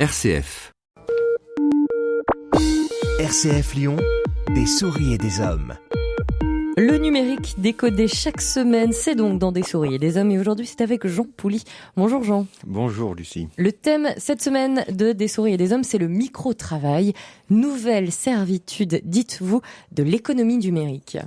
RCF. RCF Lyon, des souris et des hommes. Le numérique décodé chaque semaine, c'est donc dans Des souris et des hommes. Et aujourd'hui, c'est avec Jean Pouly. Bonjour Jean. Bonjour Lucie. Le thème cette semaine de Des souris et des hommes, c'est le micro-travail. Nouvelle servitude, dites-vous, de l'économie numérique.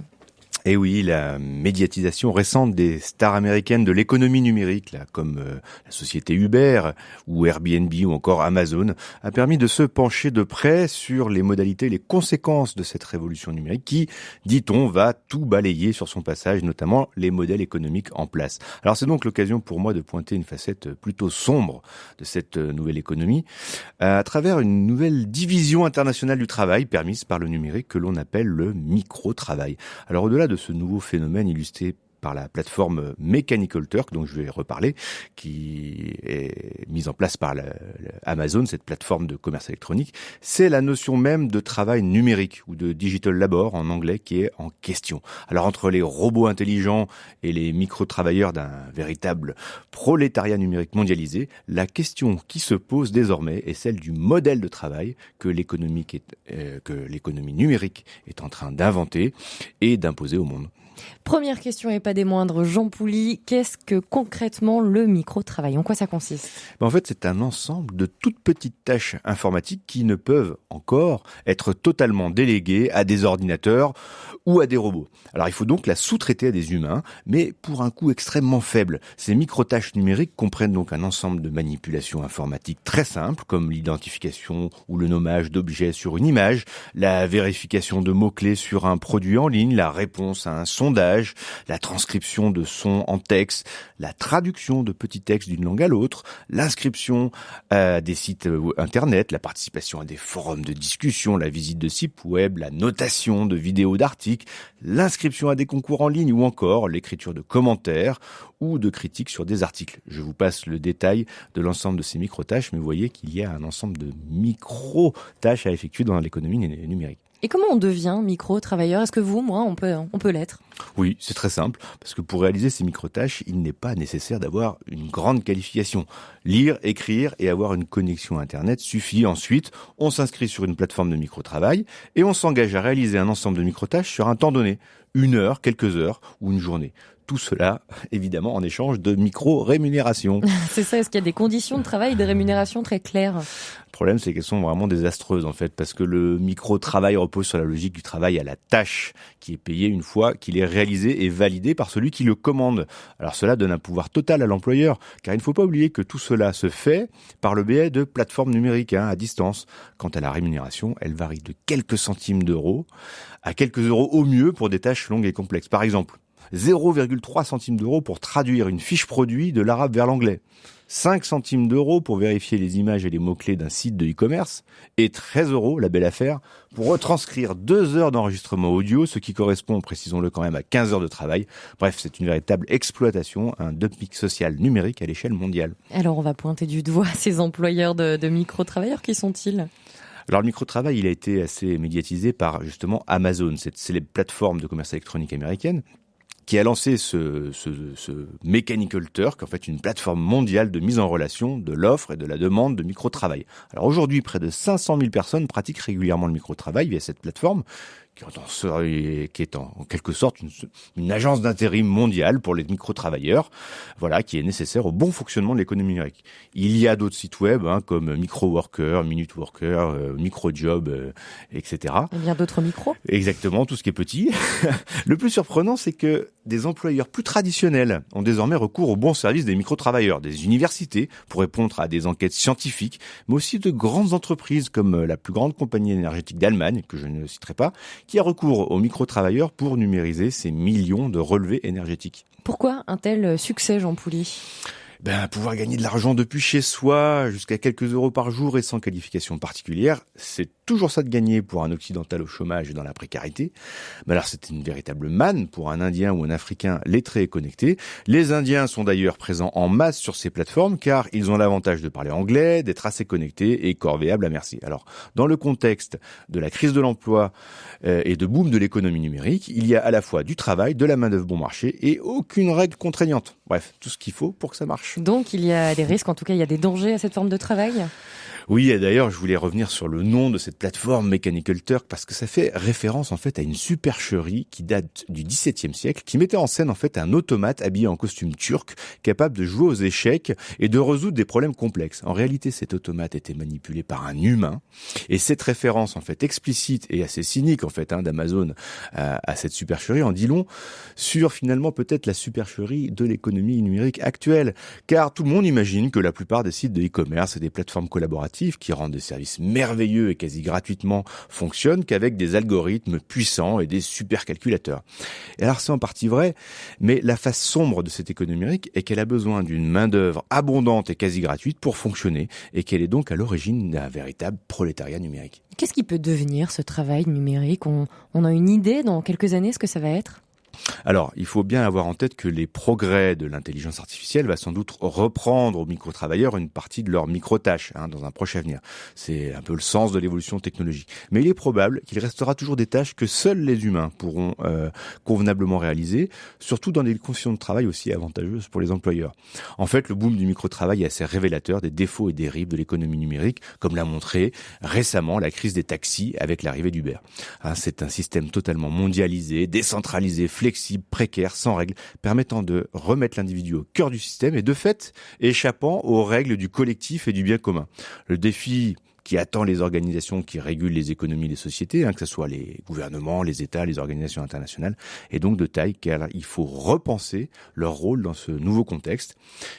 Et oui, la médiatisation récente des stars américaines de l'économie numérique, là, comme la société Uber ou Airbnb ou encore Amazon, a permis de se pencher de près sur les modalités, les conséquences de cette révolution numérique qui, dit-on, va tout balayer sur son passage, notamment les modèles économiques en place. Alors c'est donc l'occasion pour moi de pointer une facette plutôt sombre de cette nouvelle économie à travers une nouvelle division internationale du travail permise par le numérique que l'on appelle le micro-travail. Alors au-delà de ce nouveau phénomène illustré par la plateforme Mechanical Turk, dont je vais reparler, qui est mise en place par Amazon, cette plateforme de commerce électronique, c'est la notion même de travail numérique, ou de digital labor en anglais, qui est en question. Alors entre les robots intelligents et les micro-travailleurs d'un véritable prolétariat numérique mondialisé, la question qui se pose désormais est celle du modèle de travail que l'économie numérique est en train d'inventer et d'imposer au monde. Première question et pas des moindres, Jean Pouly, qu'est-ce que concrètement le micro-travail ? En quoi ça consiste ? En fait, c'est un ensemble de toutes petites tâches informatiques qui ne peuvent encore être totalement déléguées à des ordinateurs ou à des robots. Alors il faut donc la sous-traiter à des humains, mais pour un coût extrêmement faible. Ces micro-tâches numériques comprennent donc un ensemble de manipulations informatiques très simples, comme l'identification ou le nommage d'objets sur une image, la vérification de mots-clés sur un produit en ligne, la réponse à un sondage, la transcription de sons en texte, la traduction de petits textes d'une langue à l'autre, l'inscription à des sites internet, la participation à des forums de discussion, la visite de sites web, la notation de vidéos d'articles, l'inscription à des concours en ligne ou encore l'écriture de commentaires ou de critiques sur des articles. Je vous passe le détail de l'ensemble de ces micro-tâches, mais vous voyez qu'il y a un ensemble de micro-tâches à effectuer dans l'économie numérique. Et comment on devient micro-travailleur ? Est-ce que vous, moi, on peut l'être ? Oui, c'est très simple, parce que pour réaliser ces micro-tâches, il n'est pas nécessaire d'avoir une grande qualification. Lire, écrire et avoir une connexion Internet suffit. Ensuite, on s'inscrit sur une plateforme de micro-travail et on s'engage à réaliser un ensemble de micro-tâches sur un temps donné, 1 heure, quelques heures ou une journée. Tout cela, évidemment, en échange de micro-rémunération. C'est ça, est-ce qu'il y a des conditions de travail et des rémunérations très claires ? Le problème, c'est qu'elles sont vraiment désastreuses, en fait, parce que le micro-travail repose sur la logique du travail à la tâche, qui est payé une fois qu'il est réalisé et validé par celui qui le commande. Alors cela donne un pouvoir total à l'employeur, car il ne faut pas oublier que tout cela se fait par le biais de plateformes numériques, à distance. Quant à la rémunération, elle varie de quelques centimes d'euros à quelques euros au mieux pour des tâches longues et complexes. Par exemple, 0,3 centimes d'euros pour traduire une fiche produit de l'arabe vers l'anglais, 5 centimes d'euros pour vérifier les images et les mots-clés d'un site de e-commerce, et 13 euros, la belle affaire, pour retranscrire 2 heures d'enregistrement audio, ce qui correspond, précisons-le quand même, à 15 heures de travail. Bref, c'est une véritable exploitation, un dumping social numérique à l'échelle mondiale. Alors on va pointer du doigt ces employeurs de micro-travailleurs, qui sont-ils ? Alors le micro-travail, il a été assez médiatisé par justement Amazon, cette célèbre plateforme de commerce électronique américaine, qui a lancé ce Mechanical Turk, en fait une plateforme mondiale de mise en relation de l'offre et de la demande de micro-travail. Alors aujourd'hui, près de 500 000 personnes pratiquent régulièrement le micro-travail via cette plateforme, qui est en quelque sorte une agence d'intérim mondiale pour les micro-travailleurs, voilà, qui est nécessaire au bon fonctionnement de l'économie numérique. Il y a d'autres sites web, comme Micro-Worker, Minute-Worker, Micro-Job, etc. Il y a d'autres micros ? Exactement, tout ce qui est petit. Le plus surprenant, c'est que des employeurs plus traditionnels ont désormais recours au bon service des micro-travailleurs, des universités pour répondre à des enquêtes scientifiques, mais aussi de grandes entreprises comme la plus grande compagnie énergétique d'Allemagne, que je ne citerai pas, qui a recours aux micro-travailleurs pour numériser ces millions de relevés énergétiques. Pourquoi un tel succès, Jean Pouly ? Pouvoir gagner de l'argent depuis chez soi, jusqu'à quelques euros par jour et sans qualification particulière, c'est toujours ça de gagner pour un occidental au chômage et dans la précarité. Mais alors c'est une véritable manne pour un Indien ou un Africain lettré et connecté. Les Indiens sont d'ailleurs présents en masse sur ces plateformes car ils ont l'avantage de parler anglais, d'être assez connectés et corvéables à merci. Alors dans le contexte de la crise de l'emploi et de boom de l'économie numérique, il y a à la fois du travail, de la main-d'œuvre bon marché et aucune règle contraignante. Bref, tout ce qu'il faut pour que ça marche. Donc il y a des risques, en tout cas il y a des dangers à cette forme de travail ? Oui, et d'ailleurs, je voulais revenir sur le nom de cette plateforme Mechanical Turk parce que ça fait référence en fait à une supercherie qui date du XVIIe siècle, qui mettait en scène en fait un automate habillé en costume turc, capable de jouer aux échecs et de résoudre des problèmes complexes. En réalité, cet automate était manipulé par un humain, et cette référence en fait explicite et assez cynique en fait d'Amazon à cette supercherie en dit long sur finalement peut-être la supercherie de l'économie numérique actuelle, car tout le monde imagine que la plupart des sites de e-commerce et des plateformes collaboratives qui rendent des services merveilleux et quasi gratuitement fonctionnent qu'avec des algorithmes puissants et des supercalculateurs. Et alors c'est en partie vrai, mais la face sombre de cette économie numérique est qu'elle a besoin d'une main-d'œuvre abondante et quasi gratuite pour fonctionner, et qu'elle est donc à l'origine d'un véritable prolétariat numérique. Qu'est-ce qui peut devenir ce travail numérique ? On a une idée dans quelques années ce que ça va être ? Alors, il faut bien avoir en tête que les progrès de l'intelligence artificielle va sans doute reprendre aux micro-travailleurs une partie de leurs micro-tâches dans un proche avenir. C'est un peu le sens de l'évolution technologique. Mais il est probable qu'il restera toujours des tâches que seuls les humains pourront convenablement réaliser, surtout dans des conditions de travail aussi avantageuses pour les employeurs. En fait, le boom du micro-travail est assez révélateur des défauts et dérives de l'économie numérique, comme l'a montré récemment la crise des taxis avec l'arrivée d'Uber. C'est un système totalement mondialisé, décentralisé, flexible, précaire, sans règles, permettant de remettre l'individu au cœur du système et de fait échappant aux règles du collectif et du bien commun. Le défi qui attend les organisations qui régulent les économies des sociétés, que ce soit les gouvernements, les États, les organisations internationales, est donc de taille, car il faut repenser leur rôle dans ce nouveau contexte,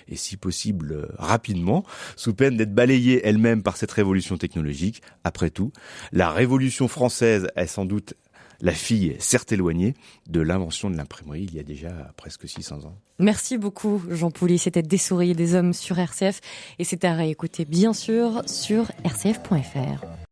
et si possible rapidement, sous peine d'être balayée elle-même par cette révolution technologique. Après tout, la révolution française est sans doute la fille, certes éloignée, de l'invention de l'imprimerie il y a déjà presque 600 ans. Merci beaucoup Jean Pouly, c'était Des souris et des hommes sur RCF, et c'est à réécouter bien sûr sur rcf.fr.